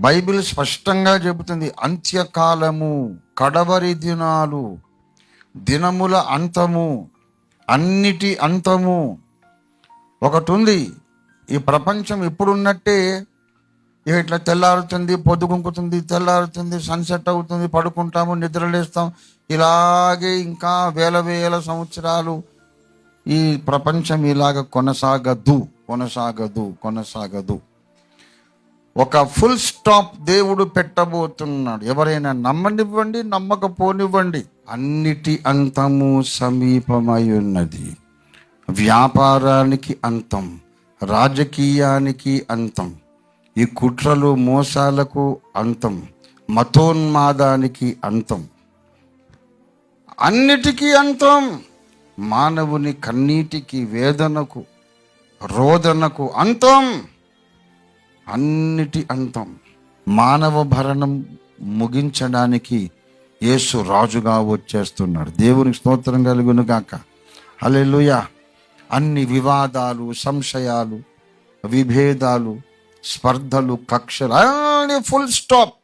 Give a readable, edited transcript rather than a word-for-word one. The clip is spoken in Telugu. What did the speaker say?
బైబిల్ స్పష్టంగా చెబుతుంది, అంత్యకాలము, కడవరి దినాలు, దినముల అంతము, అన్నిటి అంతము. ఒకటి ఉంది, ఈ ప్రపంచం ఇప్పుడున్నట్టే ఇట్లా తెల్లారుతుంది, పొద్దుగుంకుతుంది, తెల్లారుతుంది, సన్సెట్ అవుతుంది, పడుకుంటాము, నిద్రలేస్తాం. ఇలాగే ఇంకా వేల వేల సంవత్సరాలు ఈ ప్రపంచం ఇలాగ కొనసాగదు. ఒక ఫుల్ స్టాప్ దేవుడు పెట్టబోతున్నాడు. ఎవరైనా నమ్మనివ్వండి, నమ్మకపోనివ్వండి, అన్నిటి అంతము సమీపమై ఉన్నది. వ్యాపారానికి అంతం, రాజకీయానికి అంతం, ఈ కుట్రలు మోసాలకు అంతం, మతోన్మాదానికి అంతం, అన్నిటికీ అంతం. మానవుని కన్నీటికి, వేదనకు, రోదనకు అంతం, అన్నిటి అంతం. మానవ భరణం ముగించడానికి యేసు రాజుగా వచ్చేస్తున్నాడు. దేవునికి స్తోత్రం కలుగును గాక. హల్లెలూయా. అన్ని వివాదాలు, సంశయాలు, విభేదాలు, స్పర్ధలు, కక్షలు అన్ని ఫుల్ స్టాప్.